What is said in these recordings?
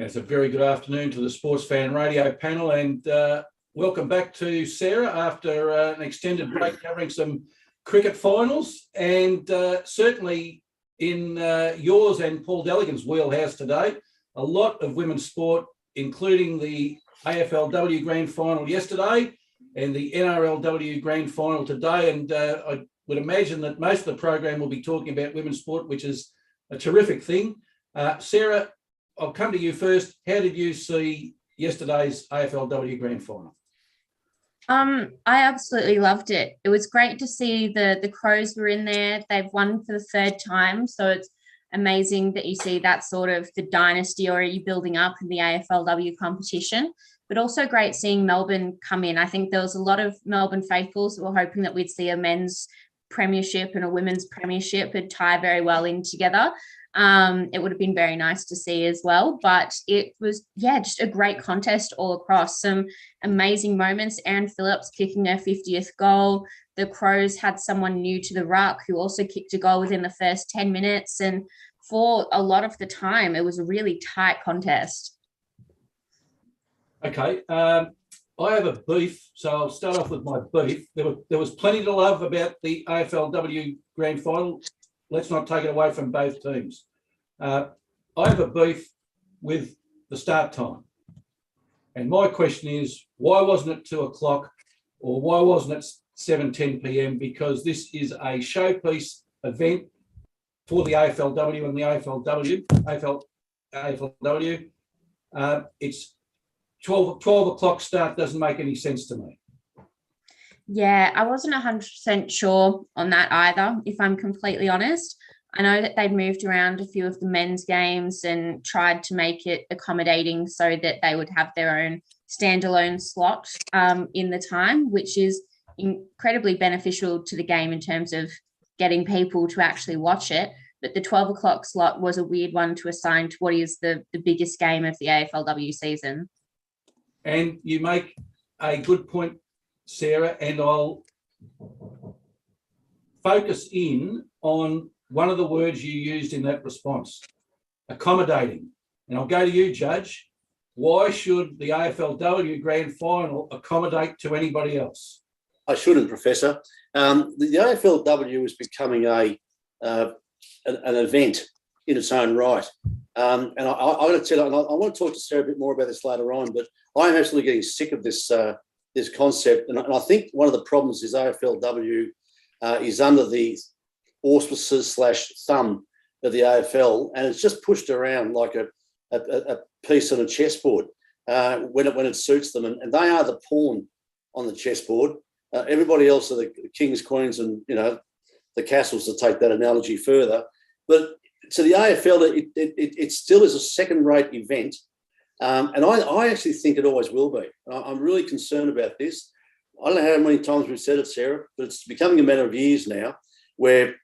It's a very good afternoon to the Sportsfan radio panel, and welcome back to Sarah after an extended break covering some cricket finals, and certainly in yours and Paul Dalligan's wheelhouse today, a lot of women's sport, including the AFLW Grand Final yesterday and the NRLW Grand Final today, and I would imagine that most of the program will be talking about women's sport, which is a terrific thing. Sarah, I'll come to you first. How did you see yesterday's AFLW Grand Final? I absolutely loved it. It was great to see the Crows were in there. They've won for the third time, so it's amazing that you see that sort of the dynasty already building up in the AFLW competition, but also great seeing Melbourne come in. I think there was a lot of Melbourne faithfuls that were hoping that we'd see a men's premiership and a women's premiership and tie very well in together. It would have been very nice to see as well, but it was, just a great contest all across. Some amazing moments. Aaron Phillips kicking her 50th goal. The Crows had someone new to the ruck who also kicked a goal within the first 10 minutes. And for a lot of the time, it was a really tight contest. Okay. I have a beef, so I'll start off with my beef. There was plenty to love about the AFLW Grand Final. Let's not take it away from both teams. I have a beef with the start time. And my question is, why wasn't it 2 o'clock or why wasn't it 7:10 p.m? Because this is a showpiece event for the AFLW and the AFLW. It's 12 o'clock start doesn't make any sense to me. Yeah, I wasn't 100% sure on that either, if I'm completely honest. I know that they'd moved around a few of the men's games and tried to make it accommodating so that they would have their own standalone slot in the time, which is incredibly beneficial to the game in terms of getting people to actually watch it. But the 12 o'clock slot was a weird one to assign to what is the biggest game of the AFLW season. And you make a good point, Sarah, and I'll focus in on one of the words you used in that response, accommodating. And I'll go to you, Judge. Why should the AFLW Grand Final accommodate to anybody else? I shouldn't, Professor. The AFLW is becoming an event in its own right. And I want to tell you, and I want to talk to Sarah a bit more about this later on, but I'm absolutely getting sick of this concept. And I think one of the problems is AFLW is under the auspices / thumb of the AFL, and it's just pushed around like a piece on a chessboard when it suits them. And they are the pawn on the chessboard. Everybody else are the kings, queens, and the castles, to take that analogy further. But to the AFL, it still is a second-rate event. And I actually think it always will be. I'm really concerned about this. I don't know how many times we've said it, Sarah, but it's becoming a matter of years now where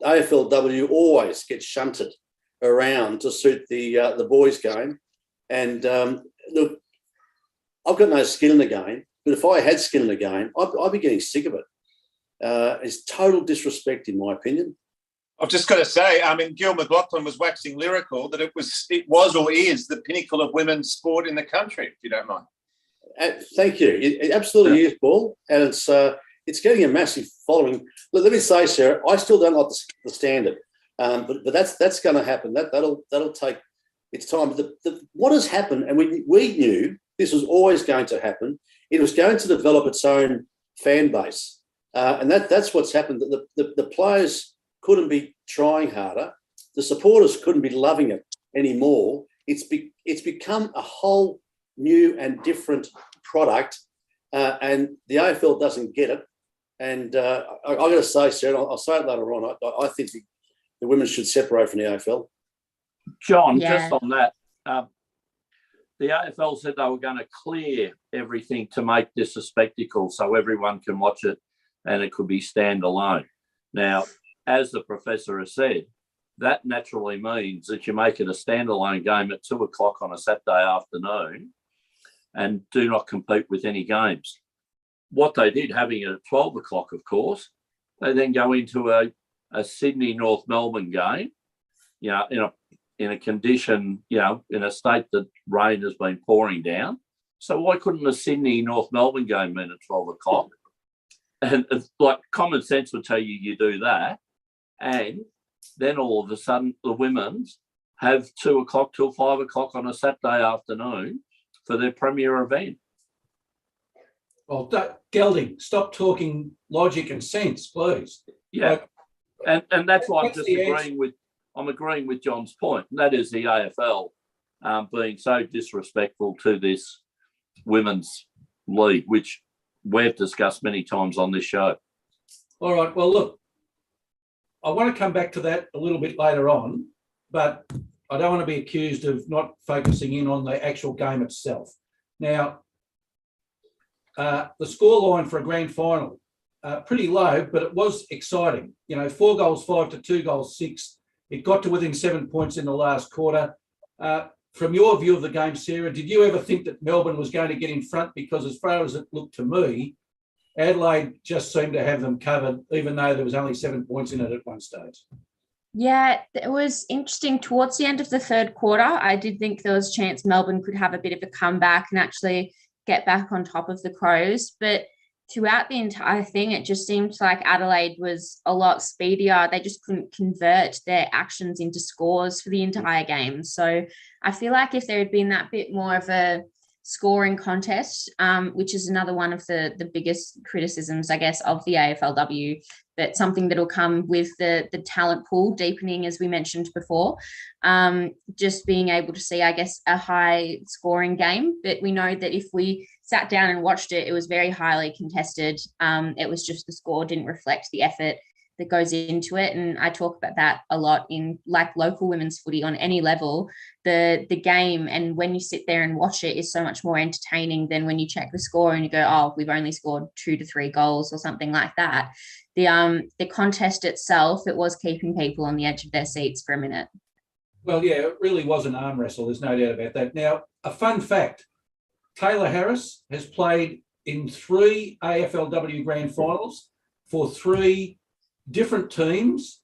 AFLW always gets shunted around to suit the boys' game. And look, I've got no skin in the game, but if I had skin in the game, I'd be getting sick of it. It's total disrespect, in my opinion. I've just got to say, Gil McLaughlin was waxing lyrical that it was or is the pinnacle of women's sport in the country, if you don't mind. Thank you. It absolutely is, Paul, and it's getting a massive following. Let me say, Sarah, I still don't like the standard, but that's going to happen. That'll take its time. But what has happened, and we knew this was always going to happen. It was going to develop its own fan base, and that's what's happened. The players couldn't be trying harder. The supporters couldn't be loving it anymore. It's become a whole new and different product, and the AFL doesn't get it. And I've got to say, Sarah, I'll say it later on, I think the women should separate from the AFL. John, just on that, the AFL said they were going to clear everything to make this a spectacle so everyone can watch it and it could be standalone. Now, as the professor has said, that naturally means that you make it a standalone game at 2 o'clock on a Saturday afternoon and do not compete with any games. What they did, having it at 12 o'clock, of course, they then go into a Sydney North Melbourne game, in a in a condition, in a state that rain has been pouring down. So why couldn't the Sydney North Melbourne game mean at 12 o'clock? And it's like common sense would tell you do that. And then all of a sudden the women's have 2 o'clock till 5 o'clock on a Saturday afternoon for their premier event. Well, Gelding, stop talking logic and sense, please. Yeah, and that's why I'm agreeing with John's point. And that is the AFL being so disrespectful to this women's league, which we've discussed many times on this show. All right. Well, look, I want to come back to that a little bit later on, but I don't want to be accused of not focusing in on the actual game itself. Now, the scoreline for a grand final, pretty low, but it was exciting. 4 goals 5 to 2 goals 6. It got to within 7 points in the last quarter. From your view of the game, Sarah, did you ever think that Melbourne was going to get in front? Because as far as it looked to me, Adelaide just seemed to have them covered, even though there was only 7 points in it at one stage. Yeah, it was interesting. Towards the end of the third quarter, I did think there was a chance Melbourne could have a bit of a comeback and actually get back on top of the Crows. But throughout the entire thing, it just seemed like Adelaide was a lot speedier. They just couldn't convert their actions into scores for the entire game. So I feel like if there had been that bit more of a scoring contest, which is another one of the biggest criticisms, I guess, of the AFLW, but something that will come with the talent pool deepening, as we mentioned before, just being able to see, I guess, a high scoring game. But we know that if we sat down and watched it, it was very highly contested. It was just the score didn't reflect the effort that goes into it. And I talk about that a lot in like local women's footy on any level. The game, and when you sit there and watch it, is so much more entertaining than when you check the score and you go, oh, we've only scored 2 to 3 goals or something like that. The contest itself, it was keeping people on the edge of their seats for a minute. Well, yeah, it really was an arm wrestle. There's no doubt about that. Now, a fun fact, Taylor Harris has played in 3 AFLW Grand Finals for 3 different teams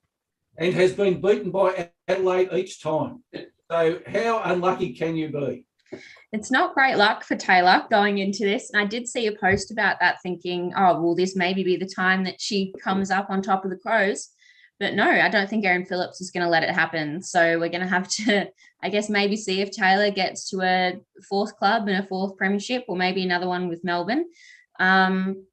and has been beaten by Adelaide each time. So how unlucky can you be? It's not great luck for Taylor going into this. And I did see a post about that thinking, oh, will this maybe be the time that she comes up on top of the Crows? But no, I don't think Erin Phillips is going to let it happen. So we're going to have to, I guess, maybe see if Taylor gets to a 4th club and a 4th premiership, or maybe another one with Melbourne.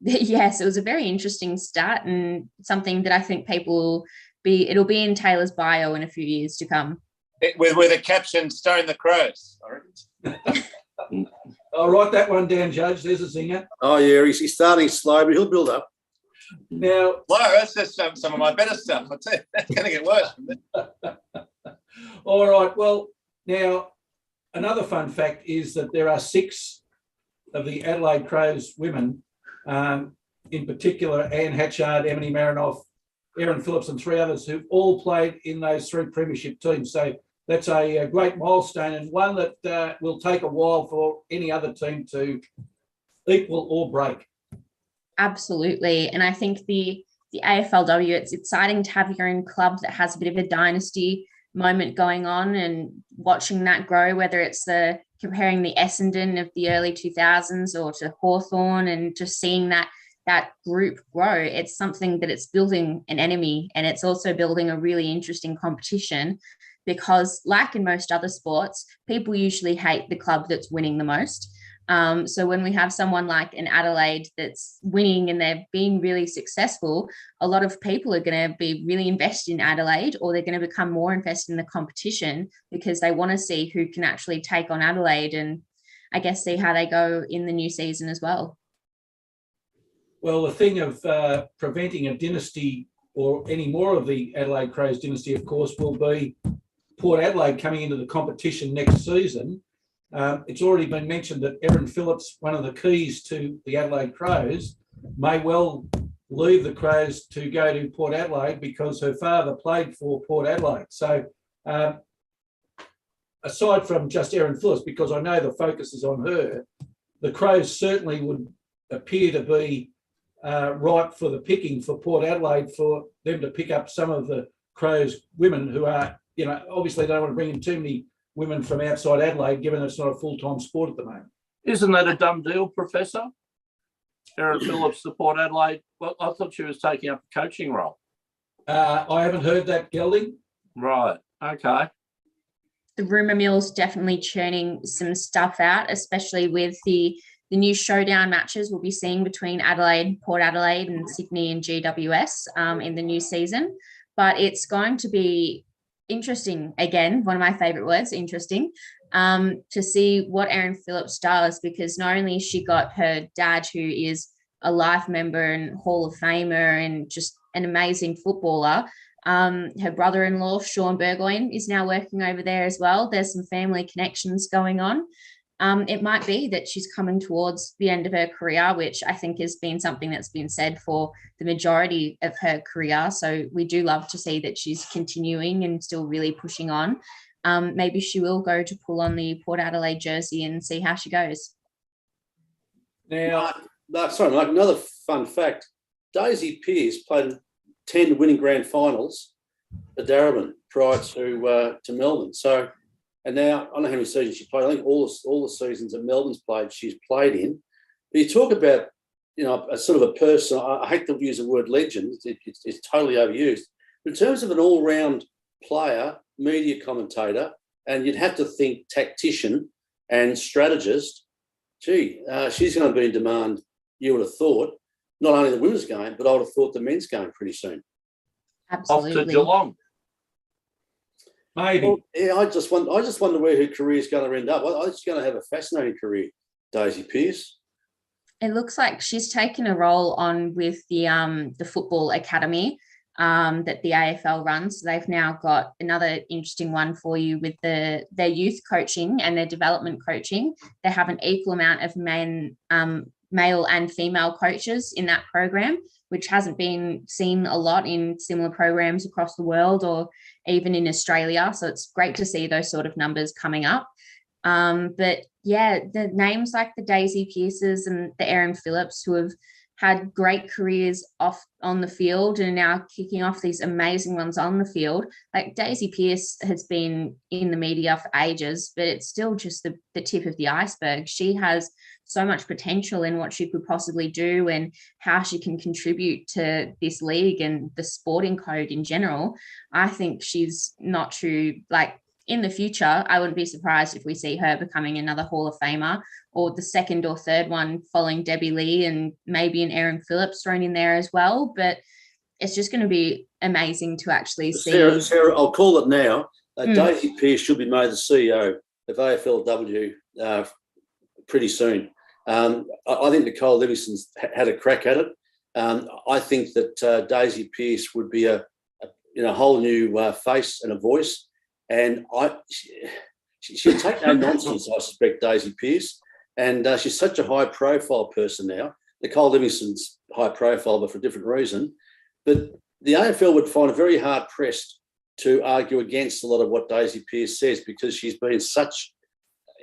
Yes, it was a very interesting stat and something that I think it'll be in Taylor's bio in a few years to come. With a caption, "Stone the Crows." I'll write that one down, Judge. There's a zinger. Oh, yeah, he's starting slow, but he'll build up. Now, that's just some of my better stuff. I tell you, that's going to get worse. All right. Well, now, another fun fact is that there are 6 of the Adelaide Crows women, in particular, Anne Hatchard, Emily Marinoff, Erin Phillips and 3 others who've all played in those 3 premiership teams. So that's a great milestone, and one that will take a while for any other team to equal or break. Absolutely. And I think the AFLW, it's exciting to have your own club that has a bit of a dynasty moment going on and watching that grow, whether it's comparing the Essendon of the early 2000s or to Hawthorn, and just seeing that group grow. It's something that it's building an enemy, and it's also building a really interesting competition, because like in most other sports, people usually hate the club that's winning the most. So when we have someone like an Adelaide that's winning and they've been really successful, a lot of people are going to be really invested in Adelaide, or they're going to become more invested in the competition because they want to see who can actually take on Adelaide, and I guess see how they go in the new season as well. Well, the thing of preventing a dynasty or any more of the Adelaide Crows dynasty, of course, will be Port Adelaide coming into the competition next season. It's already been mentioned that Erin Phillips, one of the keys to the Adelaide Crows, may well leave the Crows to go to Port Adelaide because her father played for Port Adelaide. So aside from just Erin Phillips, because I know the focus is on her, the Crows certainly would appear to be ripe for the picking for Port Adelaide, for them to pick up some of the Crows women who are, obviously they don't want to bring in too many women from outside Adelaide, given it's not a full-time sport at the moment. Isn't that a dumb deal, Professor? Erin Phillips, the Port Adelaide. Well, I thought she was taking up a coaching role. I haven't heard that, Gelding. Right. Okay. The rumour mill's definitely churning some stuff out, especially with the new showdown matches we'll be seeing between Adelaide, Port Adelaide and Sydney and GWS in the new season. But it's going to be interesting, again, one of my favourite words, interesting, to see what Erin Phillips does, because not only has she got her dad, who is a life member and Hall of Famer and just an amazing footballer, her brother-in-law, Sean Burgoyne, is now working over there as well. There's some family connections going on. It might be that she's coming towards the end of her career, which I think has been something that's been said for the majority of her career. So we do love to see that she's continuing and still really pushing on. Maybe she will go to pull on the Port Adelaide jersey and see how she goes. Now, sorry, Mike, another fun fact. Daisy Pearce played 10 winning grand finals at Darabin prior to Melbourne. So, and now, I don't know how many seasons she played. I think all the seasons that Melbourne's played, she's played in. But you talk about, a sort of a person, I hate to use the word legend, it's totally overused. But in terms of an all-round player, media commentator, and you'd have to think tactician and strategist, she's going to be in demand, you would have thought, not only the women's game, but I would have thought the men's game pretty soon. Absolutely. Off to Geelong. maybe. Well, yeah, I just wonder where her career is going to end up. I think she's going to have a fascinating career, Daisy Pearce. It looks like she's taken a role on with the football academy that the AFL runs. So they've now got another interesting one for you with their youth coaching and their development coaching. They have an equal amount of male and female coaches in that program, which hasn't been seen a lot in similar programs across the world or even in Australia. So it's great to see those sort of numbers coming up. But yeah, the names like the Daisy Pearces and the Erin Phillips, who have had great careers off on the field and are now kicking off these amazing ones on the field. Like Daisy Pearce has been in the media for ages, but it's still just the tip of the iceberg. She has so much potential in what she could possibly do and how she can contribute to this league and the sporting code in general. I think she's not too, in the future, I wouldn't be surprised if we see her becoming another Hall of Famer or the second or third one following Debbie Lee and maybe an Erin Phillips thrown in there as well. But it's just going to be amazing to actually see. Sarah, I'll call it now. Daisy Pearce should be made the CEO of AFLW pretty soon. I think Nicole Livingston's had a crack at it. I think that Daisy Pearce would be a whole new face and a voice. And she'll take no nonsense, I suspect, Daisy Pearce. And she's such a high-profile person now. Nicole Livingston's high-profile, but for a different reason. But the AFL would find it very hard-pressed to argue against a lot of what Daisy Pearce says because she's been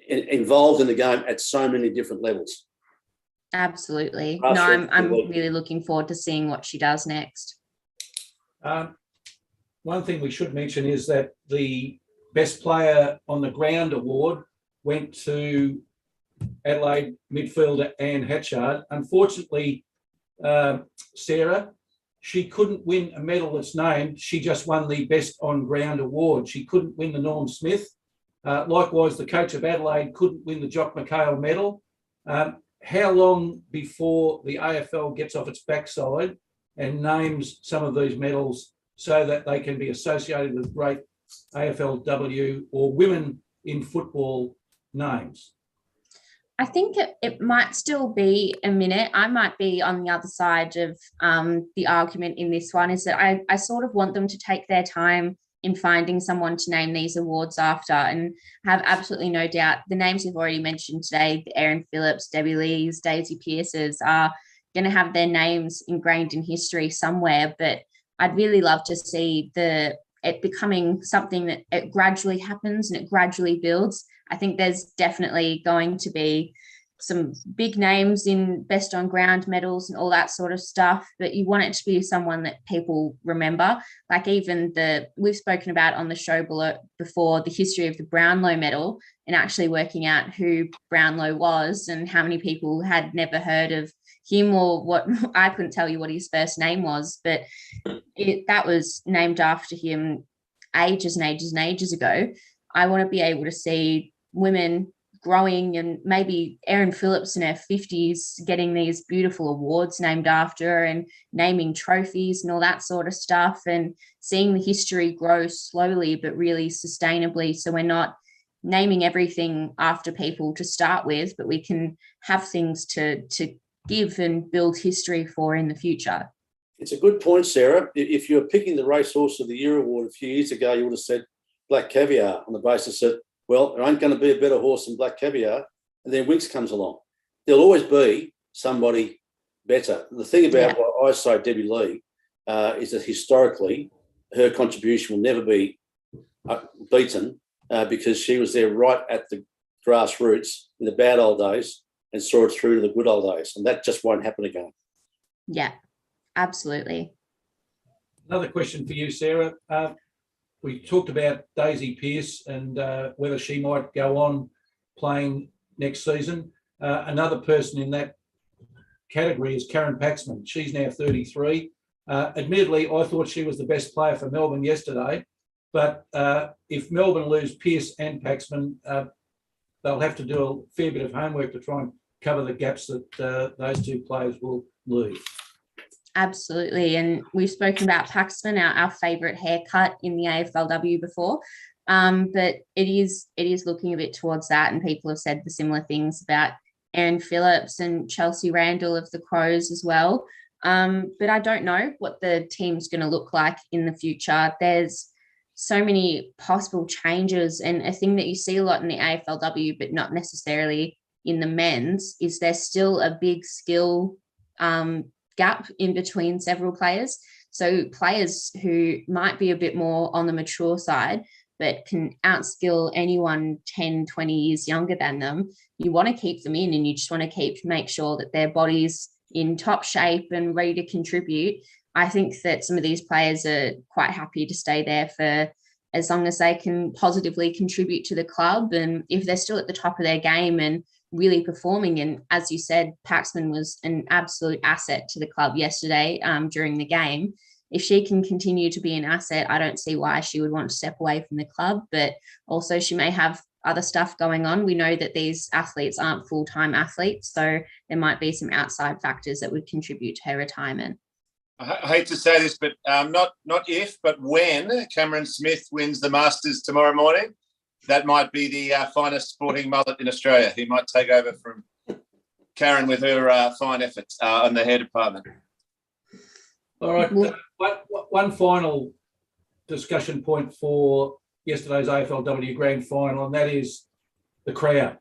involved in the game at so many different levels. Absolutely. No, I'm really looking forward to seeing what she does next. One thing we should mention is that the best player on the ground award went to Adelaide midfielder Anne Hatchard. Unfortunately, Sarah, she couldn't win a medal that's named. She just won the best on ground award. She couldn't win the Norm Smith. Likewise, the coach of Adelaide couldn't win the Jock McHale medal. How long before the AFL gets off its backside and names some of these medals so that they can be associated with great AFLW or women in football names? I think it might still be a minute. I might be on the other side of the argument in this one, is that I sort of want them to take their time in finding someone to name these awards after, and have absolutely no doubt the names we've already mentioned today, the Erin Phillips, Debbie Lees, Daisy Pearces, are going to have their names ingrained in history somewhere. But I'd really love to see it becoming something that it gradually happens and it gradually builds. I think there's definitely going to be some big names in best on ground medals and all that sort of stuff, but you want it to be someone that people remember. Like even we've spoken about on the show before the history of the Brownlow medal, and actually working out who Brownlow was and how many people had never heard of him, or what, I couldn't tell you what his first name was, but that was named after him ages and ages and ages ago. I want to be able to see women growing, and maybe Erin Phillips in her 50s getting these beautiful awards named after her and naming trophies and all that sort of stuff, and seeing the history grow slowly but really sustainably, so we're not naming everything after people to start with, but we can have things to give and build history for in the future. It's a good point, Sarah. If you were picking the Racehorse of the Year award a few years ago, you would have said Black Caviar, on the basis that, well, there ain't going to be a better horse than Black Caviar, and then Winx comes along. There'll always be somebody better. The thing about what I say, Debbie Lee, is that historically her contribution will never be beaten because she was there right at the grassroots in the bad old days and saw it through to the good old days, and that just won't happen again. Yeah, absolutely. Another question for you, Sarah. We talked about Daisy Pearce and whether she might go on playing next season. Another person in that category is Karen Paxman. She's now 33. Admittedly, I thought she was the best player for Melbourne yesterday, but if Melbourne lose Pearce and Paxman, they'll have to do a fair bit of homework to try and cover the gaps that those two players will leave. Absolutely. And we've spoken about Paxman, our favourite haircut in the AFLW before. But it is looking a bit towards that. And people have said the similar things about Erin Phillips and Chelsea Randall of the Crows as well. But I don't know what the team's going to look like in the future. There's so many possible changes. And a thing that you see a lot in the AFLW, but not necessarily in the men's, is there's still a big skill gap in between several players. So players who might be a bit more on the mature side, but can outskill anyone 10, 20 years younger than them, you want to keep them in, and you just want to make sure that their body's in top shape and ready to contribute. I think that some of these players are quite happy to stay there for as long as they can positively contribute to the club. And if they're still at the top of their game and really performing, and as you said, Paxman was an absolute asset to the club yesterday during the game. If she can continue to be an asset, I don't see why she would want to step away from the club, but also she may have other stuff going on. We know that these athletes aren't full-time athletes, so there might be some outside factors that would contribute to her retirement. I hate to say this, but not if, but when Cameron Smith wins the Masters tomorrow morning, that might be the finest sporting mullet in Australia. He might take over from Karen with her fine efforts on the hair department. All right. One final discussion point for yesterday's AFLW Grand Final, and that is the crowd.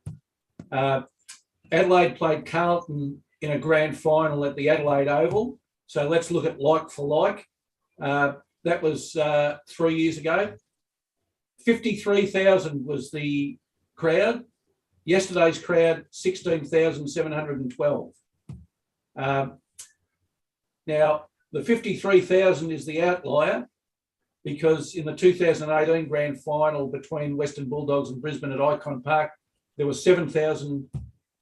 Adelaide played Carlton in a Grand Final at the Adelaide Oval. So let's look at like for like. That was 3 years ago. 53,000 was the crowd. Yesterday's crowd, 16,712. Now, the 53,000 is the outlier because in the 2018 Grand Final between Western Bulldogs and Brisbane at Icon Park, there was 7,000.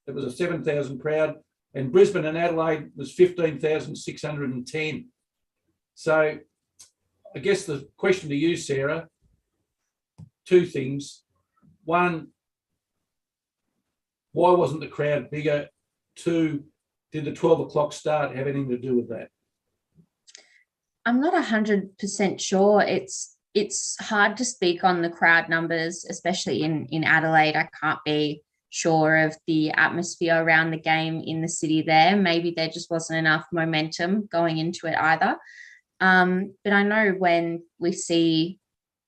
There was a 7,000 crowd, and Brisbane and Adelaide was 15,610. So I guess the question to you, Sarah, two things. One, why wasn't the crowd bigger? Two, did the 12 o'clock start have anything to do with that? I'm not 100% sure. It's hard to speak on the crowd numbers, especially in Adelaide. I can't be sure of the atmosphere around the game in the city there. Maybe there just wasn't enough momentum going into it either. But I know when we see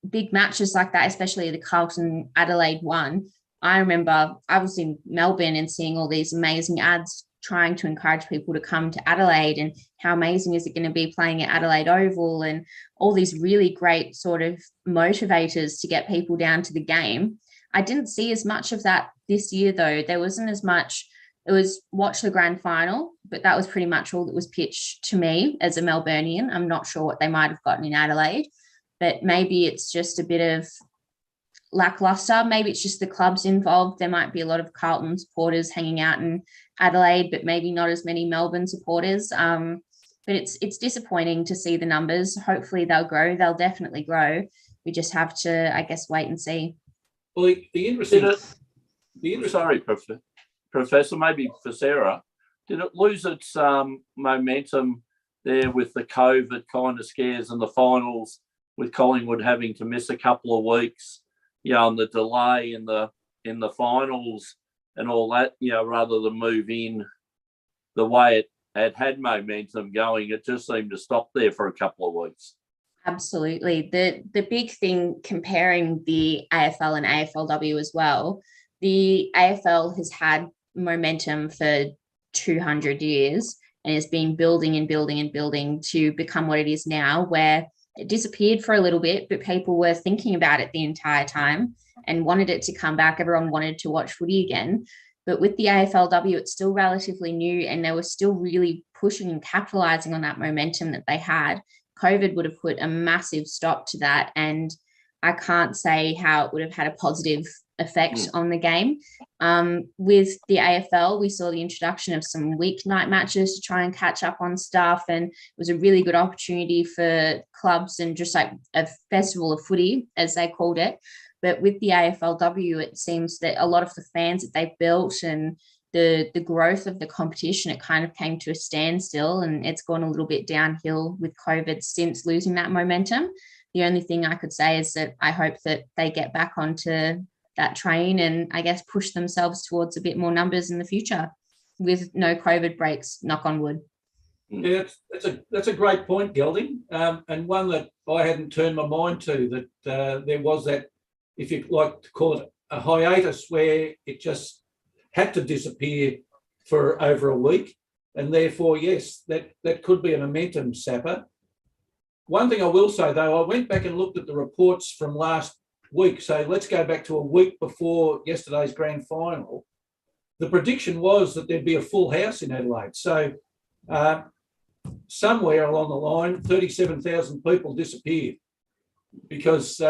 big matches like that, especially the Carlton Adelaide one, I remember I was in Melbourne and seeing all these amazing ads trying to encourage people to come to Adelaide, and how amazing is it going to be playing at Adelaide Oval, and all these really great sort of motivators to get people down to the game. I didn't see as much of that this year, though. There wasn't as much it was watch the grand final, but that was pretty much all that was pitched to me as a Melburnian. I'm not sure what they might have gotten in Adelaide, but maybe it's just a bit of lackluster. Maybe it's just the clubs involved. There might be a lot of Carlton supporters hanging out in Adelaide, but maybe not as many Melbourne supporters. But it's disappointing to see the numbers. Hopefully they'll grow. They'll definitely grow. We just have to, I guess, wait and see. Well, the interesting. Sorry, Professor, maybe for Sarah, did it lose its momentum there with the COVID kind of scares and the finals, with Collingwood having to miss a couple of weeks, and the delay in the finals and all that, rather than move in the way it had momentum going, it just seemed to stop there for a couple of weeks. Absolutely. The big thing comparing the AFL and AFLW as well, the AFL has had momentum for 200 years and has been building and building and building to become what it is now, where it disappeared for a little bit, but people were thinking about it the entire time and wanted it to come back. Everyone wanted to watch footy again. But with the AFLW, it's still relatively new and they were still really pushing and capitalizing on that momentum that they had. COVID would have put a massive stop to that. And I can't say how it would have had a positive effect on the game. With the AFL, we saw the introduction of some weeknight matches to try and catch up on stuff. And it was a really good opportunity for clubs and just like a festival of footy, as they called it. But with the AFLW, it seems that a lot of the fans that they've built and the growth of the competition, it kind of came to a standstill, and it's gone a little bit downhill with COVID since losing that momentum. The only thing I could say is that I hope that they get back onto that train and I guess push themselves towards a bit more numbers in the future with no COVID breaks, knock on wood. Yeah, that's a great point, Gelding, and one that I hadn't turned my mind to, that there was that, if you like to call it a hiatus, where it just had to disappear for over a week. And therefore, yes, that could be a momentum sapper. One thing I will say, though, I went back and looked at the reports from last week. So let's go back to a week before yesterday's grand final. The prediction was that there'd be a full house in Adelaide. So somewhere along the line, 37,000 people disappeared because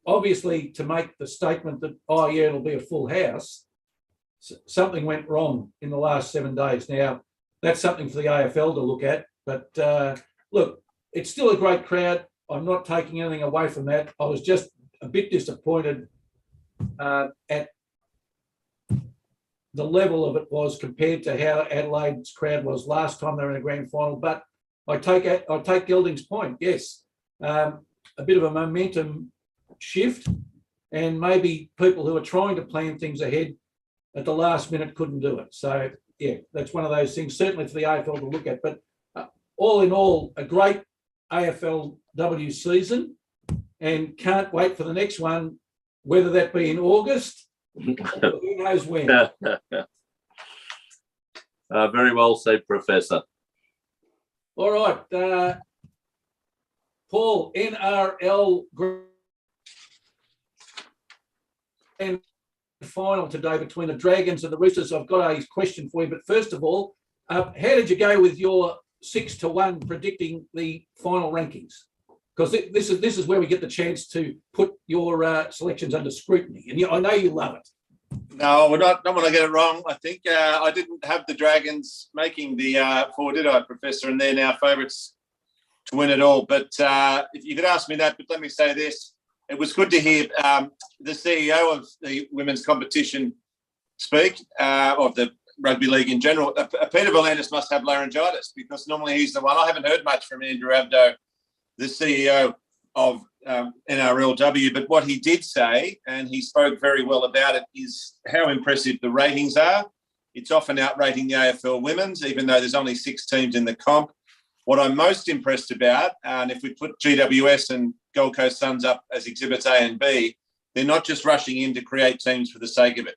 obviously to make the statement that, oh, yeah, it'll be a full house, something went wrong in the last 7 days. Now, that's something for the AFL to look at. But look, it's still a great crowd. I'm not taking anything away from that. I was just a bit disappointed at the level of it was compared to how Adelaide's crowd was last time they were in a grand final. But I take Gelding's point. Yes, a bit of a momentum shift, and maybe people who are trying to plan things ahead at the last minute couldn't do it. So, yeah, that's one of those things, certainly for the AFL to look at. But all in all, a great AFLW season, and can't wait for the next one, whether that be in August, who knows when. Very well said, Professor. All right. Paul, NRL Grand Final today between the Dragons and the Roosters. I've got a question for you, but first of all, how did you go with your 6-1 predicting the final rankings? Because this is where we get the chance to put your selections under scrutiny, and I know you love it. No, we're not want to get it wrong. I think I didn't have the Dragons making the four, did I, Professor? And they're now favourites to win it all. But if you could ask me that, but let me say this. It was good to hear the CEO of the women's competition speak, of the rugby league in general. Peter V'landys must have laryngitis, because normally he's the one. I haven't heard much from Andrew Abdo, the CEO of NRLW, but what he did say, and he spoke very well about it, is how impressive the ratings are. It's often outrating the AFL women's, even though there's only 6 teams in the comp. What I'm most impressed about, and if we put GWS and Gold Coast Suns up as exhibits A and B, they're not just rushing in to create teams for the sake of it.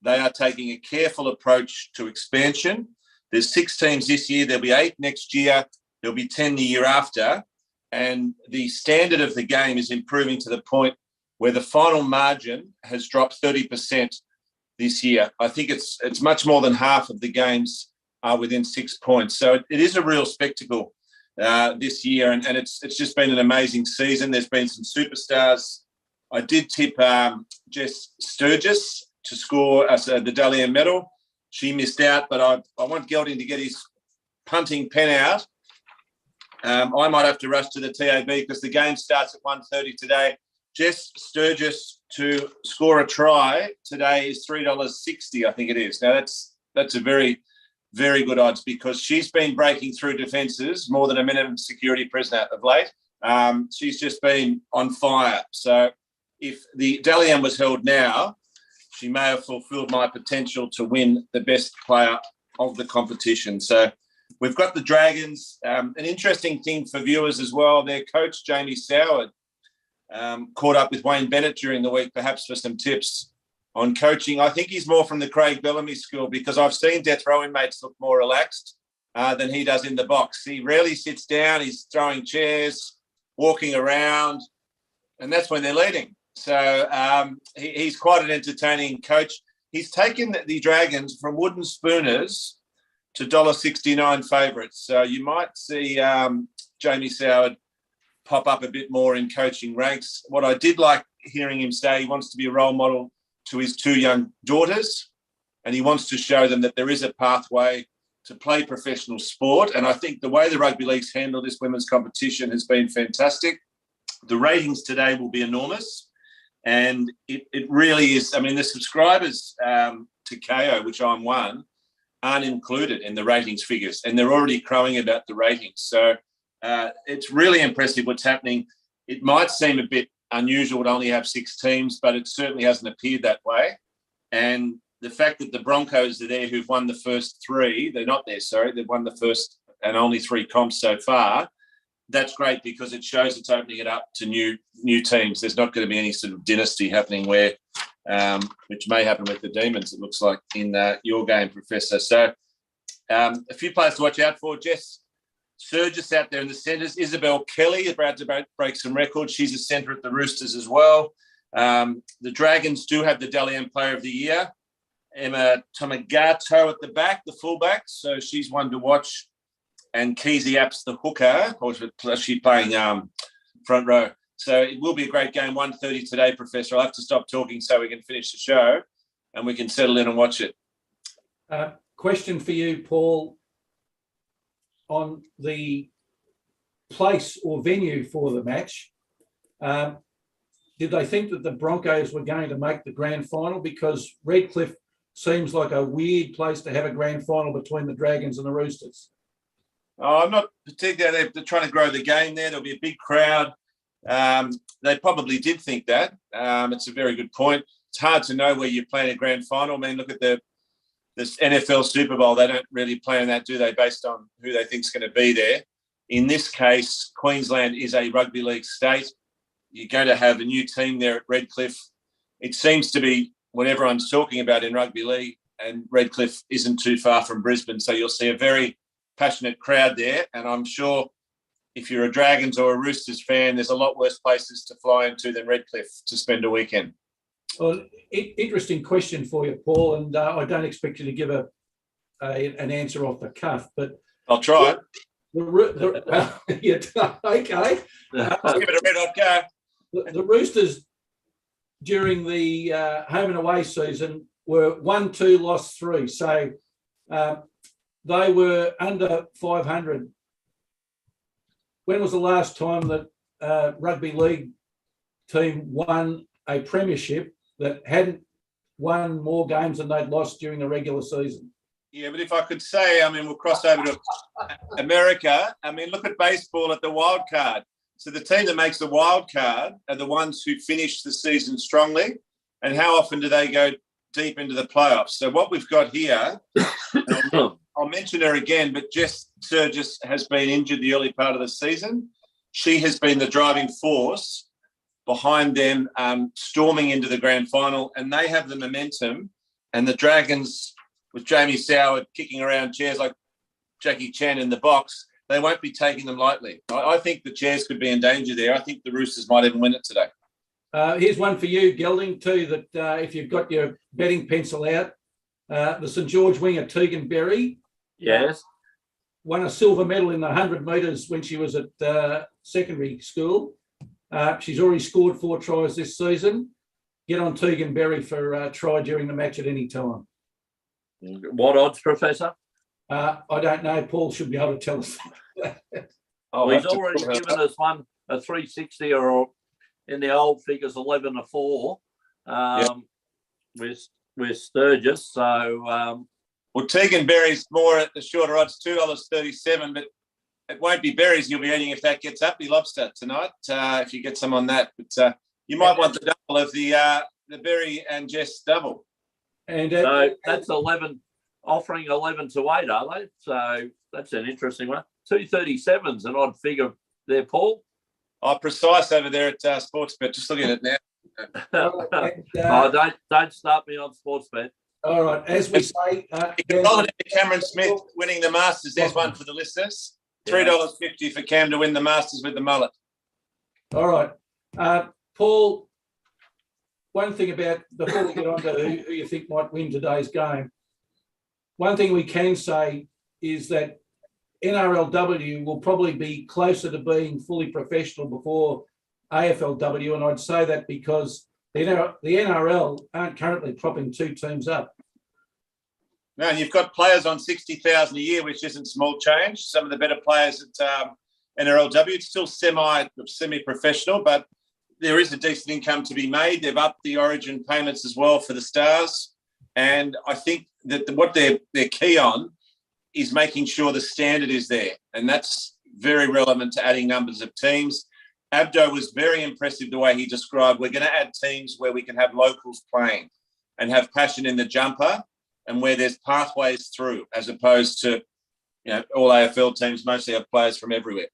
They are taking a careful approach to expansion. There's 6 teams this year. There'll be 8 next year. There'll be 10 the year after. And the standard of the game is improving to the point where the final margin has dropped 30% this year. I think it's much more than half of the games are within 6 points. So it is a real spectacle this year, and it's just been an amazing season. There's been some superstars. I did tip Jess Sturgis to score the Dalian medal. She missed out, but I want Gelding to get his punting pen out. I might have to rush to the TAB because the game starts at 1:30 today. Jess Sturgis to score a try today is $3.60, I think it is. Now, that's a very, very good odds because she's been breaking through defences more than a minimum security prisoner of late. She's just been on fire. So if the Dalian was held now, she may have fulfilled my potential to win the best player of the competition. So we've got the Dragons. An interesting thing for viewers as well, their coach, Jamie Soward, caught up with Wayne Bennett during the week, perhaps for some tips on coaching. I think he's more from the Craig Bellamy school because I've seen death row inmates look more relaxed than he does in the box. He rarely sits down. He's throwing chairs, walking around, and that's when they're leading. So he's quite an entertaining coach. He's taken the Dragons from wooden spooners to $1.69 favourites. So you might see Jamie Soward pop up a bit more in coaching ranks. What I did like hearing him say, he wants to be a role model to his two young daughters, and he wants to show them that there is a pathway to play professional sport. And I think the way the rugby league's handled this women's competition has been fantastic. The ratings today will be enormous. And it really is. I mean, the subscribers to KO, which I'm one, aren't included in the ratings figures, and they're already crowing about the ratings. So it's really impressive what's happening. It might seem a bit unusual to only have 6 teams, but it certainly hasn't appeared that way. And the fact that the Broncos are there who've won the first 3, they're not there, sorry, they've won the first and only 3 comps so far. That's great because it shows it's opening it up to new teams. There's not going to be any sort of dynasty happening where, which may happen with the Demons, it looks like, in your game, Professor. So a few players to watch out for. Jess Sturgis out there in the centres. Isabel Kelly about to break some records. She's a centre at the Roosters as well. The Dragons do have the Dalian Player of the Year. Emma Tomagato at the back, the fullback. So she's one to watch. And Keezy Apps, the hooker, or is she playing front row? So it will be a great game, 1:30 today, Professor. I'll have to stop talking so we can finish the show and we can settle in and watch it. Question for you, Paul, on the place or venue for the match. Did they think that the Broncos were going to make the grand final? Because Redcliffe seems like a weird place to have a grand final between the Dragons and the Roosters. Oh, I'm not particularly. They're trying to grow the game there. There'll be a big crowd. They probably did think that. It's a very good point. It's hard to know where you're playing a grand final. I mean, look at this NFL Super Bowl. They don't really plan that, do they, based on who they think is going to be there. In this case, Queensland is a rugby league state. You're going to have a new team there at Redcliffe. It seems to be what everyone's talking about in rugby league, and Redcliffe isn't too far from Brisbane. So you'll see a very passionate crowd there, and I'm sure if you're a Dragons or a Roosters fan, there's a lot worse places to fly into than Redcliffe to spend a weekend. Well, interesting question for you, Paul, and I don't expect you to give an answer off the cuff, but I'll try it. Okay. Let's give it a red hot go. The Roosters during the home and away season were 1-2, lost 3, so they were under 500. When was the last time that rugby league team won a premiership that hadn't won more games than they'd lost during the regular season? Yeah, but if I could say, I mean, we'll cross over to America. I mean, look at baseball at the wild card. So the team that makes the wild card are the ones who finish the season strongly. And how often do they go deep into the playoffs? So what we've got here, I'll mention her again, but Jess Sturgis has been injured the early part of the season. She has been the driving force behind them storming into the grand final, and they have the momentum. And the Dragons, with Jamie Soward kicking around chairs like Jackie Chan in the box, they won't be taking them lightly. I think the chairs could be in danger there. I think the Roosters might even win it today. Here's one for you, Gelding, too, that if you've got your betting pencil out, the St George winger Tegan Berry. Yes. Won a silver medal in the 100 metres when she was at secondary school. She's already scored 4 tries this season. Get on Tegan Berry for a try during the match at any time. What odds, Professor? I don't know. Paul should be able to tell us. Oh, he's already given us one, a 360 or in the old figures 11-4 with Sturgis. So, well, Tegan Berry's more at the shorter odds, $2.37, but it won't be berries you'll be eating if that gets up. The lobster tonight, if you get some on that. But you might want the double of the Berry and Jess double. And so that's 11, offering 11 to 8, are they? So that's an interesting one. 237's an odd figure there, Paul. Oh, precise over there at Sportsbet. Just looking at it now. and, Don't start me on Sportsbet. All right, as we say, Cameron Smith winning the Masters. There's one for the listeners. $3.50 for Cam to win the Masters with the mullet. All right, Paul. One thing about before we get on to who you think might win today's game, one thing we can say is that NRLW will probably be closer to being fully professional before AFLW, and I'd say that because the NRL aren't currently propping 2 teams up. No, and you've got players on $60,000 a year, which isn't small change. Some of the better players at NRLW, it's still semi-professional, but there is a decent income to be made. They've upped the origin payments as well for the stars, and I think that what they're key on is making sure the standard is there, and that's very relevant to adding numbers of teams. Abdo was very impressive the way he described, we're going to add teams where we can have locals playing and have passion in the jumper and where there's pathways through, as opposed to, all AFL teams mostly have players from everywhere.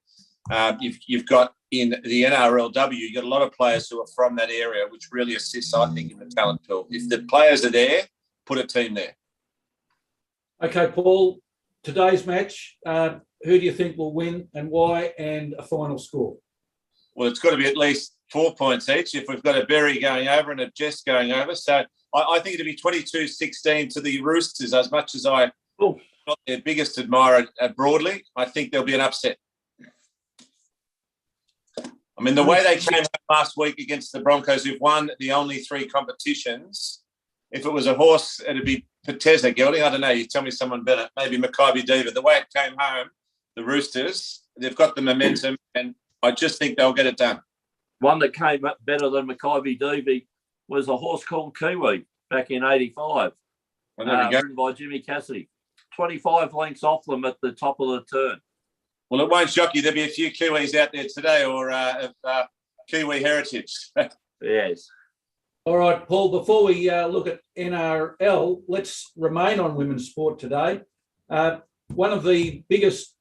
You've got in the NRLW, you've got a lot of players who are from that area, which really assists, I think, in the talent pool. If the players are there, put a team there. Okay, Paul, today's match, who do you think will win and why, and a final score? Well, it's got to be at least 4 points each if we've got a Berry going over and a Jess going over. So I think it'll be 22-16 to the Roosters, as much as I'm not their biggest admirer broadly. I think there'll be an upset. I mean, the way they came out last week against the Broncos, who've won the only 3 competitions, if it was a horse, it'd be Pateza, Gelding. I don't know. You tell me someone better. Maybe Mackay Diva. The way it came home, the Roosters, they've got the momentum, and I just think they'll get it done. One that came up better than Mackay Diva was a horse called Kiwi back in 85, ridden by Jimmy Cassidy. 25 lengths off them at the top of the turn. Well, it won't shock you. There'll be a few Kiwis out there today, or Kiwi heritage. Yes. All right, Paul, before we look at NRL, let's remain on women's sport today. One of the biggest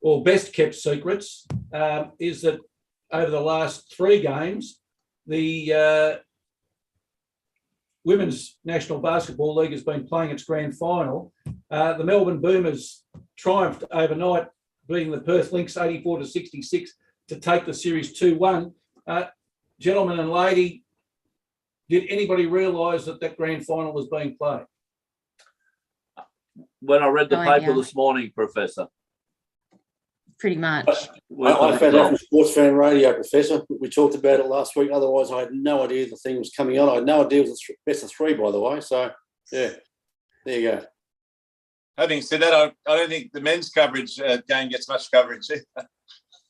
or best kept secrets is that over the last 3 games, the Women's National Basketball League has been playing its grand final. The Melbourne Boomers triumphed overnight, beating the Perth Lynx 84-66 to take the series 2-1. Gentlemen and lady, did anybody realise that grand final was being played? When I read the paper this morning, Professor. Pretty much. I found out from Sportsfan Radio, Professor. We talked about it last week. Otherwise, I had no idea the thing was coming on. I had no idea it was best of 3, by the way. So, yeah, there you go. Having said that, I don't think the men's coverage game gets much coverage.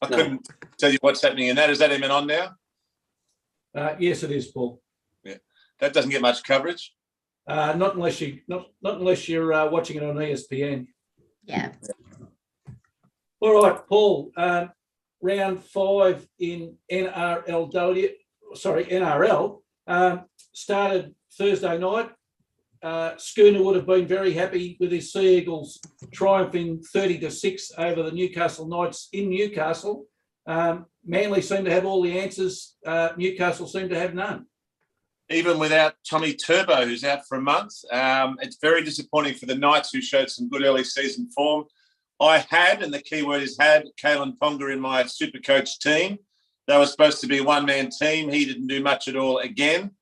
I couldn't tell you what's happening in that. Is that even on now? Yes, it is, Paul. Yeah, that doesn't get much coverage. Not unless you're watching it on ESPN. Yeah. All right, Paul. Round 5 in NRL started Thursday night. Schooner would have been very happy with his Sea Eagles triumphing 30-6 over the Newcastle Knights in Newcastle. Manly seemed to have all the answers. Newcastle seemed to have none. Even without Tommy Turbo, who's out for a month, it's very disappointing for the Knights, who showed some good early season form. I had, and the key word is had, Kalen Ponga in my Supercoach team. They were supposed to be a one-man team. He didn't do much at all again.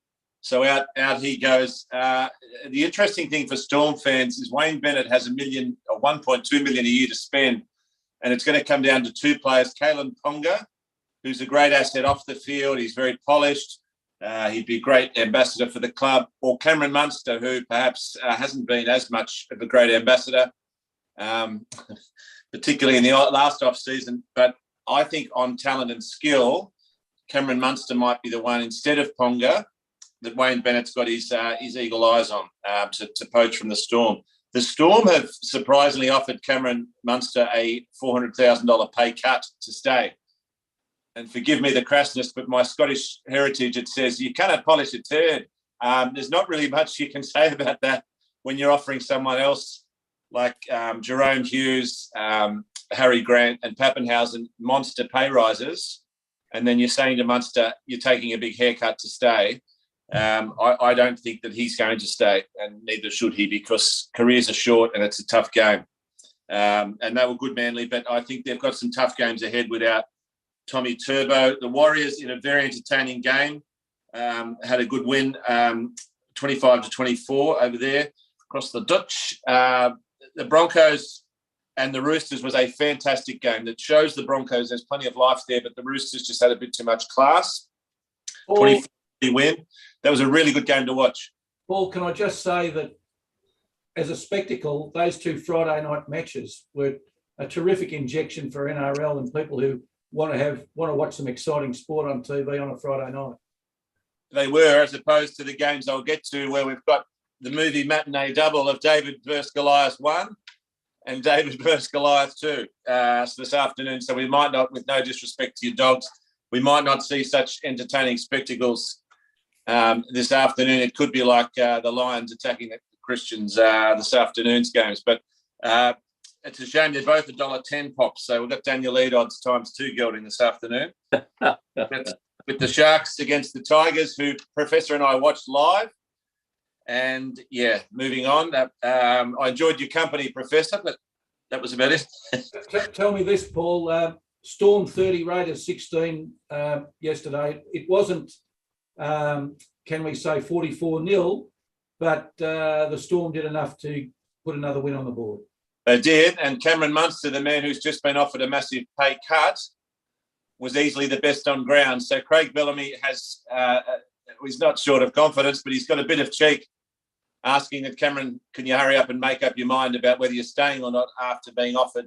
So out he goes. The interesting thing for Storm fans is Wayne Bennett has $1.2 million a year to spend, and it's going to come down to two players, Kalen Ponga, who's a great asset off the field. He's very polished. He'd be a great ambassador for the club, or Cameron Munster, who perhaps hasn't been as much of a great ambassador, particularly in the last off-season. But I think on talent and skill, Cameron Munster might be the one instead of Ponga that Wayne Bennett's got his eagle eyes on to poach from the Storm. The Storm have surprisingly offered Cameron Munster a $400,000 pay cut to stay. And forgive me the crassness, but my Scottish heritage, it says you cannot polish a turd. There's not really much you can say about that when you're offering someone else like Jerome Hughes, Harry Grant and Pappenhausen monster pay rises, and then you're saying to Munster, you're taking a big haircut to stay. I don't think that he's going to stay, and neither should he, because careers are short and it's a tough game. And they were good Manly, but I think they've got some tough games ahead without Tommy Turbo. The Warriors, in a very entertaining game, had a good win, 25-24 over there across the Dutch. The Broncos and the Roosters was a fantastic game that shows the Broncos there's plenty of life there, but the Roosters just had a bit too much class. 24 win. That was a really good game to watch. Paul, can I just say that as a spectacle, those two Friday night matches were a terrific injection for NRL and people who want to watch some exciting sport on TV on a Friday night. They were, as opposed to the games I'll get to where we've got the movie matinee double of David versus Goliath 1 and David versus Goliath 2 this afternoon. So we might not, with no disrespect to your dogs, we might not see such entertaining spectacles this afternoon. It could be like the Lions attacking the Christians this afternoon's games. But it's a shame they're both $1.10 pops. So we've got Daniel Lead odds ×2 Gelding this afternoon. With the Sharks against the Tigers, who Professor and I watched live. And, yeah, moving on. I enjoyed your company, Professor, but that was about it. Tell me this, Paul. Storm 30, Raiders 16 yesterday. It wasn't, can we say, 44-0, but the Storm did enough to put another win on the board. They did, and Cameron Munster, the man who's just been offered a massive pay cut, was easily the best on ground. So Craig Bellamy he's not short of confidence, but he's got a bit of cheek asking that, Cameron, can you hurry up and make up your mind about whether you're staying or not after being offered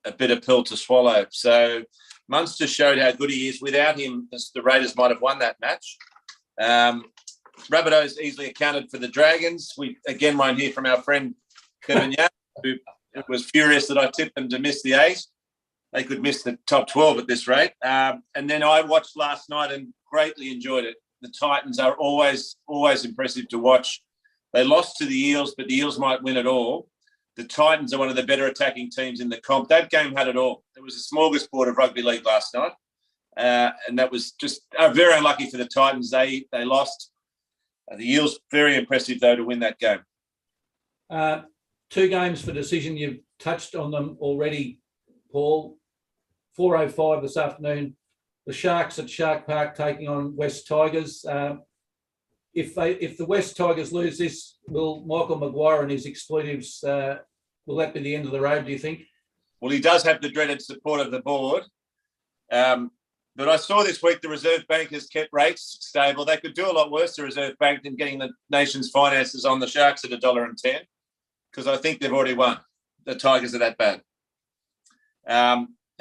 a bitter pill to swallow. So Munster showed how good he is. Without him, the Raiders might have won that match. Rabbitohs easily accounted for the Dragons. We again won't hear from our friend Kevin Yap, who was furious that I tipped them to miss the 8. They could miss the top 12 at this rate. And then I watched last night and greatly enjoyed it. The Titans are always impressive to watch. They lost to the Eels, but the Eels might win it all. The Titans are one of the better attacking teams in the comp. That game had it all. It was a smorgasbord of rugby league last night. And that was just very unlucky for the Titans. They lost. The Eels, very impressive, though, to win that game. 2 games for decision. You've touched on them already, Paul. 4:05 this afternoon. The Sharks at Shark Park taking on West Tigers. If the West Tigers lose this, will Michael Maguire and his expletives, will that be the end of the road, do you think? Well, he does have the dreaded support of the board. But I saw this week the Reserve Bank has kept rates stable. They could do a lot worse, the Reserve Bank, than getting the nation's finances on the Sharks at $1.10, because I think they've already won. The Tigers are that bad.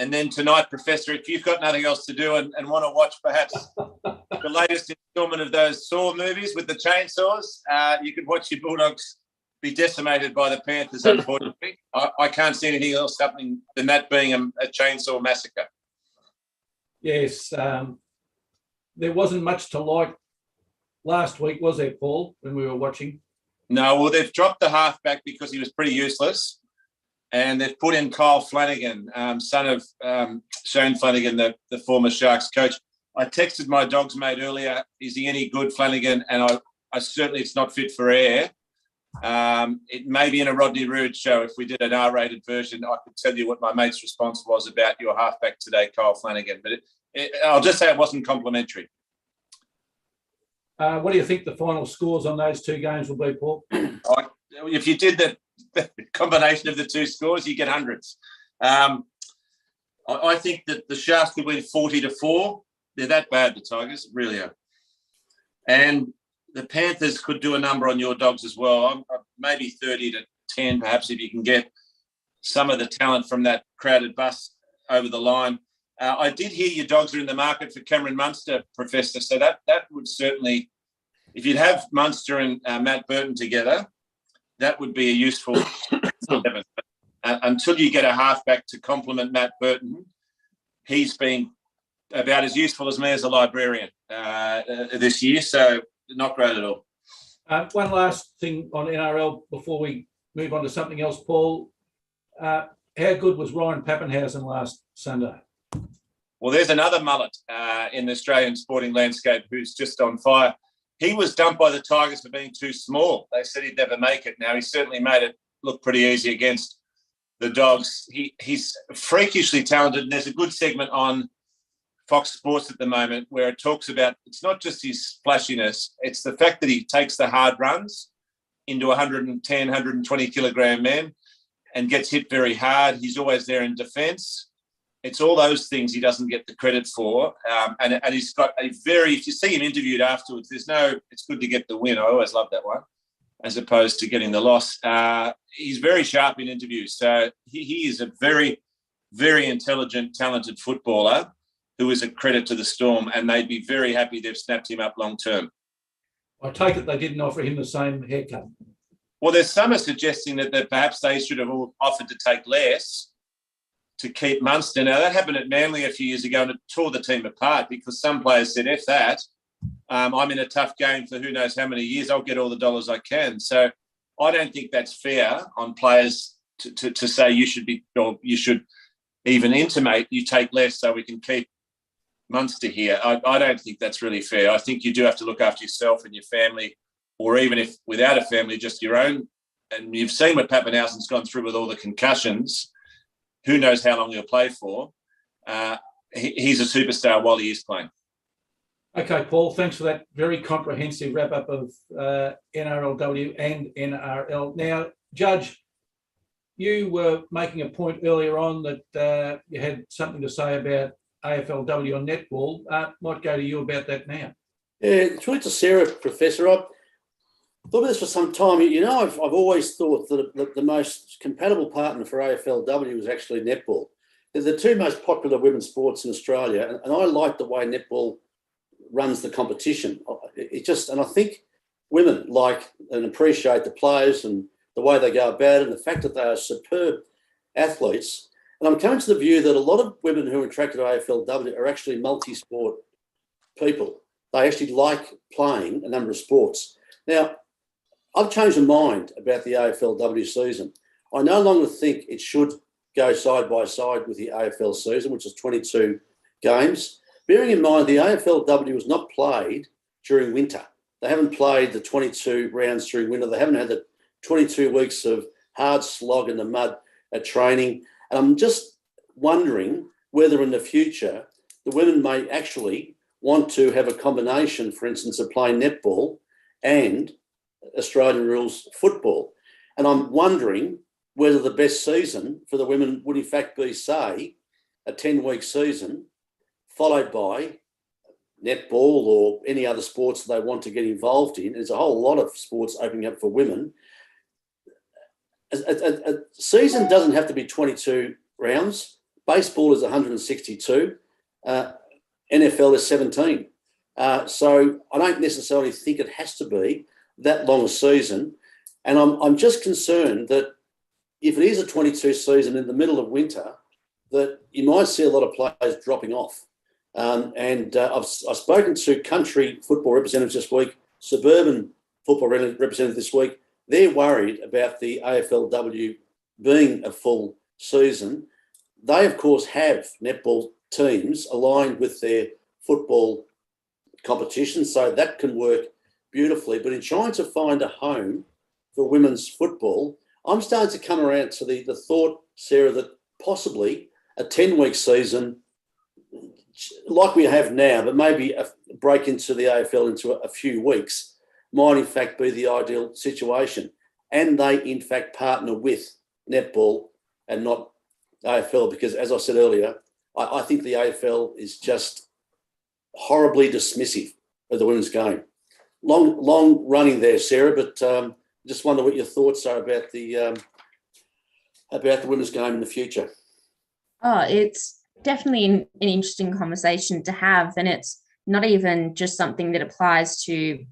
And then tonight, Professor, if you've got nothing else to do and want to watch perhaps the latest installment of those Saw movies with the chainsaws, you could watch your Bulldogs be decimated by the Panthers, unfortunately. I can't see anything else happening than that being a chainsaw massacre. Yes. There wasn't much to like last week, was there, Paul, when we were watching? No, well, they've dropped the halfback because he was pretty useless. And they've put in Kyle Flanagan, son of Shane Flanagan, the former Sharks coach. I texted my dog's mate earlier, is he any good, Flanagan? And I certainly, it's not fit for air. It may be in a Rodney Rood show. If we did an R-rated version, I could tell you what my mate's response was about your halfback today, Kyle Flanagan. But I'll just say it wasn't complimentary. What do you think the final scores on those two games will be, Paul? If you did the combination of the two scores, you get hundreds. I think that the Sharks could win 40-4. They're that bad, the Tigers, really are. And the Panthers could do a number on your Dogs as well. Maybe 30-10, perhaps, if you can get some of the talent from that crowded bus over the line. I did hear your Dogs are in the market for Cameron Munster, Professor. So that would certainly, if you'd have Munster and Matt Burton together, that would be a useful seven. Until you get a halfback to complement Matt Burton, he's been about as useful as me as a librarian this year. So not great at all. One last thing on NRL before we move on to something else, Paul. How good was Ryan Pappenhausen last Sunday? Well, there's another mullet in the Australian sporting landscape who's just on fire. He was dumped by the Tigers for being too small. They said he'd never make it. Now, he certainly made it look pretty easy against the Dogs. He's freakishly talented, and there's a good segment on Fox Sports at the moment where it talks about it's not just his flashiness, it's the fact that he takes the hard runs into 110, 120 kilogram men and gets hit very hard. He's always there in defence. It's all those things he doesn't get the credit for. And he's got a very, if you see him interviewed afterwards, it's good to get the win. I always love that one, as opposed to getting the loss. He's very sharp in interviews. So he is a very, very intelligent, talented footballer who is a credit to the Storm, and they'd be very happy they've snapped him up long term. I take it they didn't offer him the same haircut. Well, there's some are suggesting that perhaps they should have all offered to take less to keep Munster. Now, that happened at Manly a few years ago and it tore the team apart because some players said, F that, I'm in a tough game for who knows how many years, I'll get all the dollars I can. So I don't think that's fair on players to say you should be, or you should even intimate you take less so we can keep Munster here. I don't think that's really fair. I think you do have to look after yourself and your family, or even if without a family, just your own. And you've seen what Pappenhausen's gone through with all the concussions. Who knows how long he'll play for. He's a superstar while he is playing. Okay, Paul, thanks for that very comprehensive wrap-up of NRLW and NRL. Now, Judge, you were making a point earlier on that you had something to say about AFLW and Netball. Might go to you about that now. Yeah, through to Sarah, Professor. I've thought about this for some time. You know, I've always thought that the most compatible partner for AFLW was actually netball. They're the two most popular women's sports in Australia, and I like the way netball runs the competition. And I think women like and appreciate the players and the way they go about it, and the fact that they are superb athletes. And I'm coming to the view that a lot of women who are attracted to AFLW are actually multi-sport people. They actually like playing a number of sports. Now, I've changed my mind about the AFLW season. I no longer think it should go side by side with the AFL season, which is 22 games. Bearing in mind the AFLW was not played during winter. They haven't played the 22 rounds during winter. They haven't had the 22 weeks of hard slog in the mud at training. And I'm just wondering whether in the future the women may actually want to have a combination, for instance, of playing netball and Australian rules football. And I'm wondering whether the best season for the women would in fact be, say, a 10-week season followed by netball or any other sports that they want to get involved in. There's a whole lot of sports opening up for women. A season doesn't have to be 22 rounds. Baseball is 162. NFL is 17. So I don't necessarily think it has to be that long a season. And I'm just concerned that if it is a 22 season in the middle of winter, that you might see a lot of players dropping off. I've spoken to country football representatives this week, suburban football representatives this week. They're worried about the AFLW being a full season. They, of course, have netball teams aligned with their football competition, so that can work beautifully. But in trying to find a home for women's football, I'm starting to come around to the thought, Sarah, that possibly a 10-week season like we have now, but maybe a break into the AFL into a few weeks might in fact be the ideal situation. And they in fact partner with netball and not AFL, because as I said earlier, I think the AFL is just horribly dismissive of the women's game. Long running there, Sarah, but just wonder what your thoughts are about the women's game in the future. Oh, it's definitely an interesting conversation to have, and it's not even just something that applies to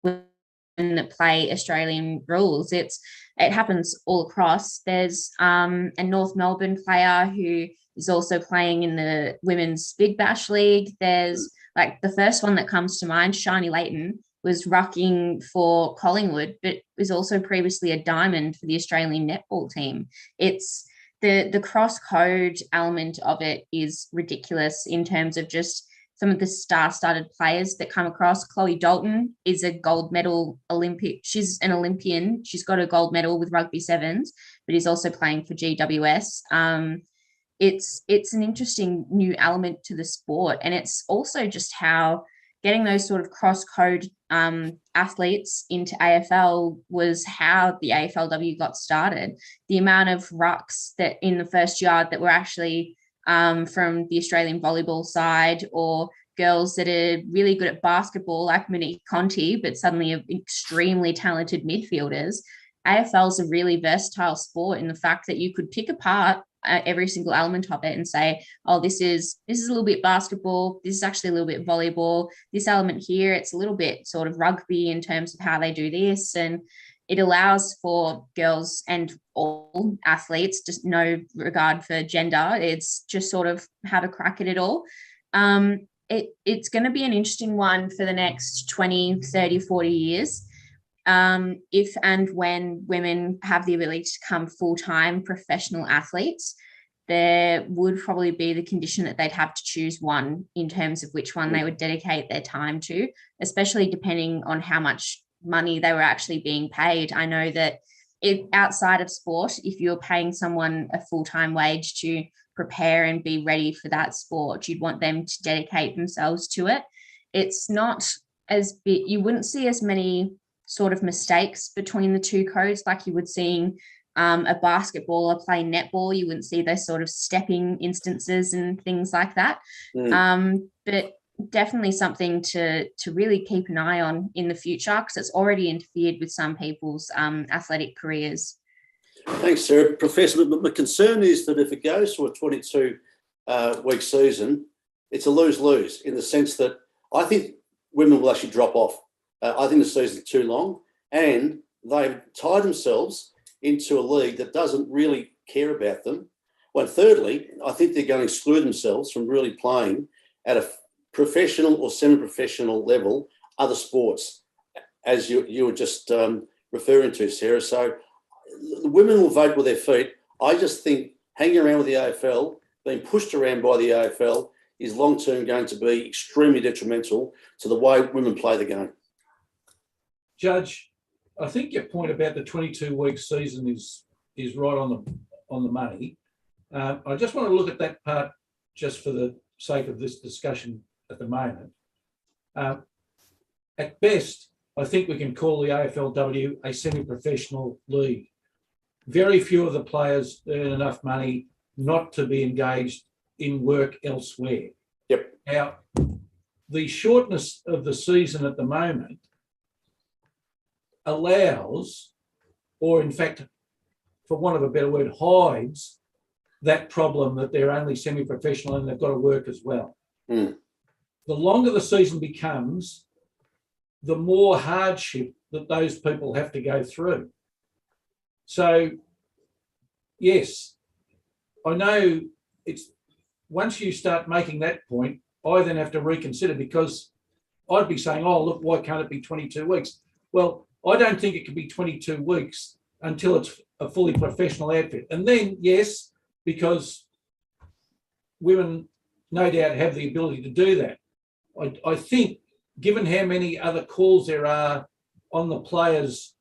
women that play Australian rules. It happens all across. There's a North Melbourne player who is also playing in the Women's Big Bash League. There's like the first one that comes to mind, Shani Layton, was rucking for Collingwood, but was also previously a diamond for the Australian netball team. It's the cross-code element of it is ridiculous in terms of just some of the star-studded players that come across. Chloe Dalton is a gold medal Olympic. She's an Olympian. She's got a gold medal with rugby sevens, but is also playing for GWS. It's an interesting new element to the sport, and it's also just how getting those sort of cross-code athletes into AFL was how the AFLW got started. The amount of rucks that in the first yard that were actually from the Australian volleyball side, or girls that are really good at basketball like Monique Conti, but suddenly are extremely talented midfielders. AFL is a really versatile sport in the fact that you could pick apart every single element of it and say, oh, this is a little bit basketball, this is actually a little bit volleyball, this element here, it's a little bit sort of rugby in terms of how they do this. And it allows for girls and all athletes, just no regard for gender, it's just sort of how to crack at it all. It's going to be an interesting one for the next 20, 30, 40 years. If and when women have the ability to become full-time professional athletes, there would probably be the condition that they'd have to choose one in terms of which one they would dedicate their time to, especially depending on how much money they were actually being paid. I know that outside of sport, if you're paying someone a full-time wage to prepare and be ready for that sport, you'd want them to dedicate themselves to it. It's not as big, you wouldn't see as many sort of mistakes between the two codes like you would seeing a basketballer play netball. You wouldn't see those sort of stepping instances and things like that. But definitely something to really keep an eye on in the future, because it's already interfered with some people's athletic careers. Thanks, Sarah. Professor, but my concern is that if it goes to a 22-week season, it's a lose-lose in the sense that I think women will actually drop off. I think the season's too long, and they've tied themselves into a league that doesn't really care about them. Well, thirdly, I think they're going to exclude themselves from really playing at a professional or semi-professional level other sports, as you were just referring to, Sarah. So the women will vote with their feet. I just think hanging around with the AFL, being pushed around by the AFL, is long-term going to be extremely detrimental to the way women play the game. Judge, I think your point about the 22-week season is right on the money. I just want to look at that part just for the sake of this discussion at the moment. At best, I think we can call the AFLW a semi-professional league. Very few of the players earn enough money not to be engaged in work elsewhere. Yep. Now, the shortness of the season at the moment allows, or in fact, for want of a better word, hides that problem that they're only semi-professional and they've got to work as well. The longer the season becomes, the more hardship that those people have to go through. So, yes, I know it's once you start making that point, I then have to reconsider, because I'd be saying, oh, look, why can't it be 22 weeks? Well, I don't think it can be 22 weeks until it's a fully professional outfit. And then, yes, because women no doubt have the ability to do that. I think, given how many other calls there are on the players'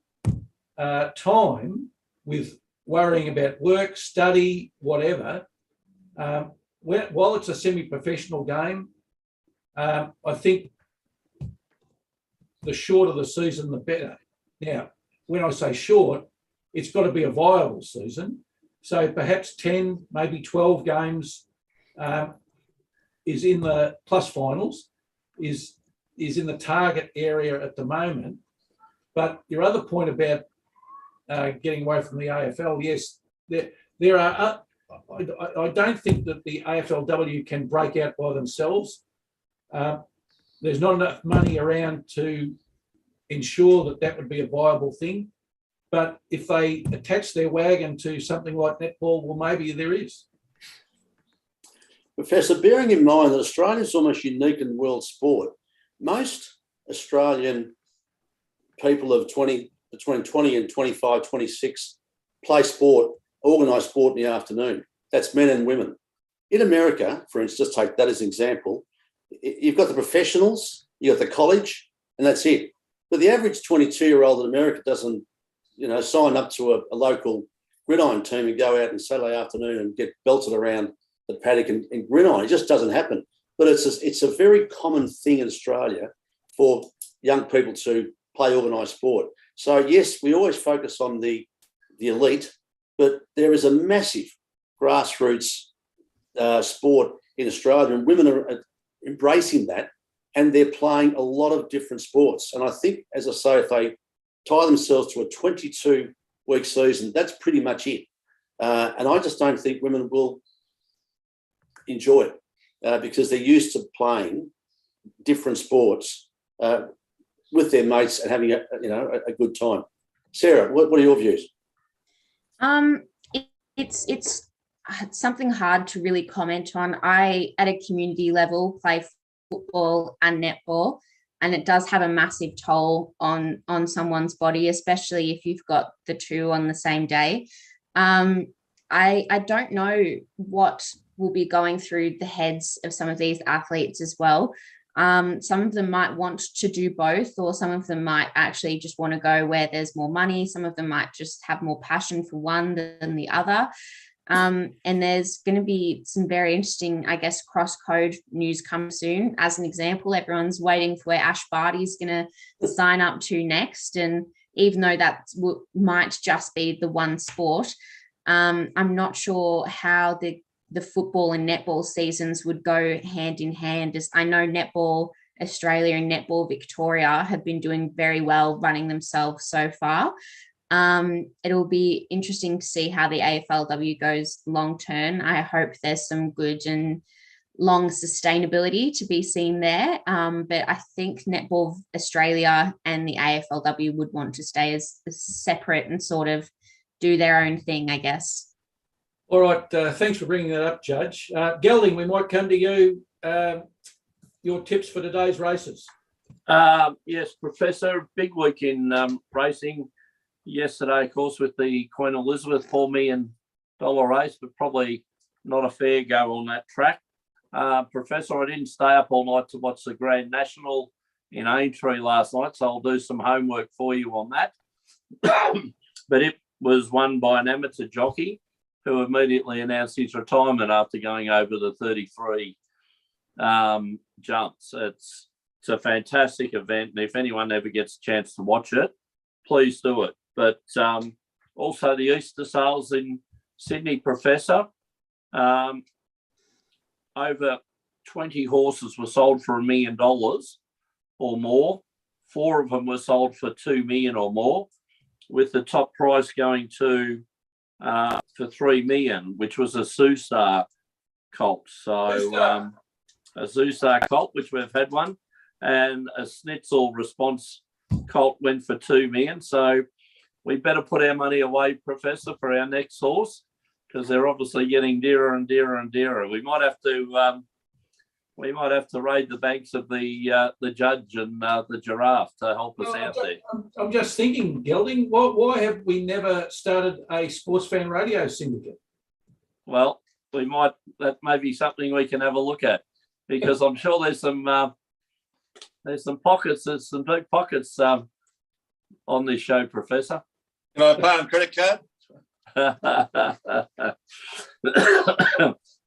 time with worrying about work, study, whatever, while it's a semi-professional game, I think the shorter the season, the better. Now, when I say short, it's got to be a viable season. So perhaps 10, maybe 12 games is in the plus finals, is in the target area at the moment. But your other point about getting away from the AFL, yes, there are. I don't think that the AFLW can break out by themselves. There's not enough money around to ensure that would be a viable thing. But if they attach their wagon to something like netball, well, maybe there is. Professor, bearing in mind that Australia is almost unique in world sport, most Australian people of between 20 and 25, 26 play sport, organised sport in the afternoon. That's men and women. In America, for instance, take that as an example, you've got the professionals, you've got the college, and that's it. But the average 22-year-old in America doesn't, sign up to a local gridiron team and go out on Saturday afternoon and get belted around the paddock and gridiron. It just doesn't happen. But it's a very common thing in Australia for young people to play organised sport. So, yes, we always focus on the elite, but there is a massive grassroots sport in Australia, and women are embracing that, and they're playing a lot of different sports. And I think, as I say, if they tie themselves to a 22-week season, that's pretty much it. And I just don't think women will enjoy it because they're used to playing different sports with their mates and having a good time. Sarah, what are your views? It's something hard to really comment on. I, at a community level, play football and netball, and it does have a massive toll on someone's body, especially if you've got the two on the same day. I don't know what will be going through the heads of some of these athletes as well. Some of them might want to do both, or some of them might actually just want to go where there's more money. Some of them might just have more passion for one than the other. And there's going to be some very interesting, I guess, cross-code news come soon. As an example, everyone's waiting for where Ash Barty's going to sign up to next. And even though that might just be the one sport, I'm not sure how the football and netball seasons would go hand in hand, as I know Netball Australia and Netball Victoria have been doing very well running themselves so far. It'll be interesting to see how the AFLW goes long term. I hope there's some good and long sustainability to be seen there. But I think Netball Australia and the AFLW would want to stay as separate and sort of do their own thing, I guess. All right. Thanks for bringing that up, Judge. Gelding, we might come to you. Your tips for today's races. Yes, Professor. Big week in racing. Yesterday, of course, with the Queen Elizabeth $4 million race, but probably not a fair go on that track. Professor, I didn't stay up all night to watch the Grand National in Aintree last night, so I'll do some homework for you on that. But it was won by an amateur jockey who immediately announced his retirement after going over the 33 jumps. It's a fantastic event, and if anyone ever gets a chance to watch it, please do it. But also the Easter sales in Sydney, Professor. Over 20 horses were sold for $1 million or more. 4 of them were sold for $2 million or more, with the top price going to for $3 million, which was a Susar colt. So a Susar colt, which we've had one, and a Schnitzel response colt went for $2 million. So we better put our money away, Professor, for our next horse, because they're obviously getting dearer and dearer and dearer. We might have to raid the banks of the Judge and the Giraffe to help us out there. I'm just thinking, Gelding, why have we never started a Sportzfan radio syndicate? Well, that may be something we can have a look at, because I'm sure there's some pockets, there's some big pockets on this show, Professor. Can I pay on credit card?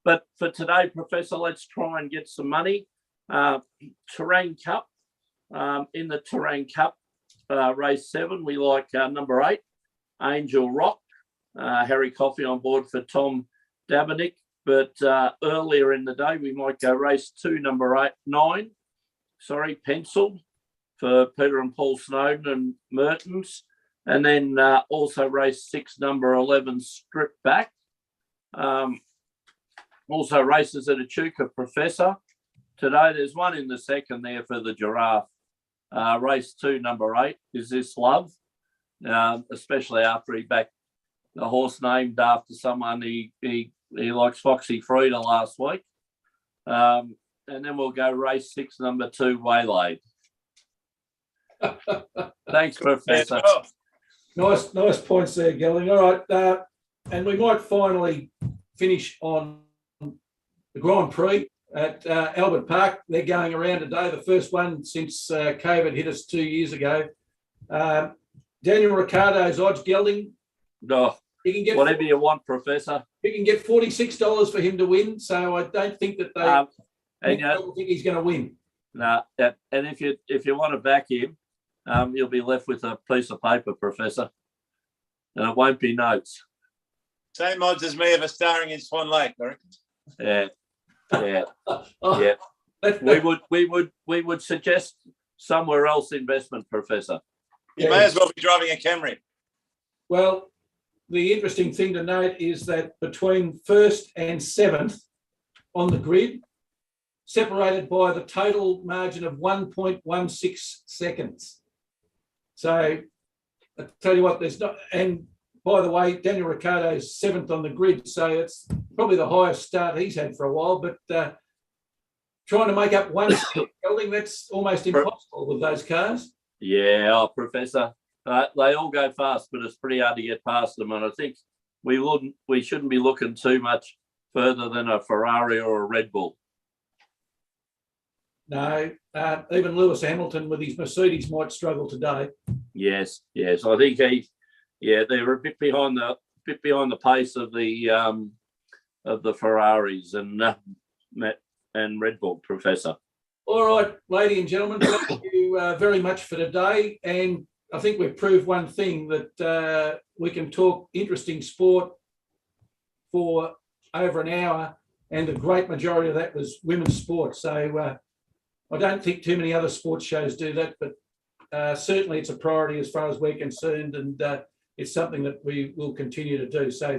But for today, Professor, let's try and get some money. Terrain Cup. In the Terrain Cup, race 7, we like number 8, Angel Rock. Harry Coffey on board for Tom Dabinick. But earlier in the day, we might go race 2, number 9. Pencil for Peter and Paul Snowden and Mertens. And then also race 6, number 11, Strip Back. Also races at Echuca, Professor. Today, there's one in the second there for the Giraffe. Race 2, number 8, Is This Love? Especially after he backed the horse named after someone he likes, Foxy Frida, last week. And then we'll go race 6, number 2, Waylaid. Thanks, Professor. Nice points there, Gelding. All right, and we might finally finish on the Grand Prix at Albert Park. They're going around today, the first one since COVID hit us 2 years ago. Daniel Ricciardo's odds, Gelding. No, you can get whatever you want, Professor. You can get $46 for him to win, so I don't think that they don't think he's going to win. No, and if you want to back him, you'll be left with a piece of paper, Professor, and it won't be notes. Same odds as me of a starring in Swan Lake, I reckon. Yeah. We would suggest somewhere else investment, Professor. You may as well be driving a Camry. Well, the interesting thing to note is that between 1st and 7th on the grid, separated by the total margin of 1.16 seconds. So I tell you what, there's not, and by the way, Daniel Ricciardo's 7th on the grid, so it's probably the highest start he's had for a while, but trying to make up one building, that's almost impossible with those cars. Yeah, Professor, they all go fast, but it's pretty hard to get past them, and I think we shouldn't be looking too much further than a Ferrari or a Red Bull. No, even Lewis Hamilton with his Mercedes might struggle today. Yes. I think they're a bit behind the pace of the Ferraris and Red Bull, Professor. All right, ladies and gentlemen, thank you very much for today. And I think we've proved one thing, that we can talk interesting sport for over an hour, and the great majority of that was women's sport. So I don't think too many other sports shows do that, but certainly it's a priority as far as we're concerned, and it's something that we will continue to do. So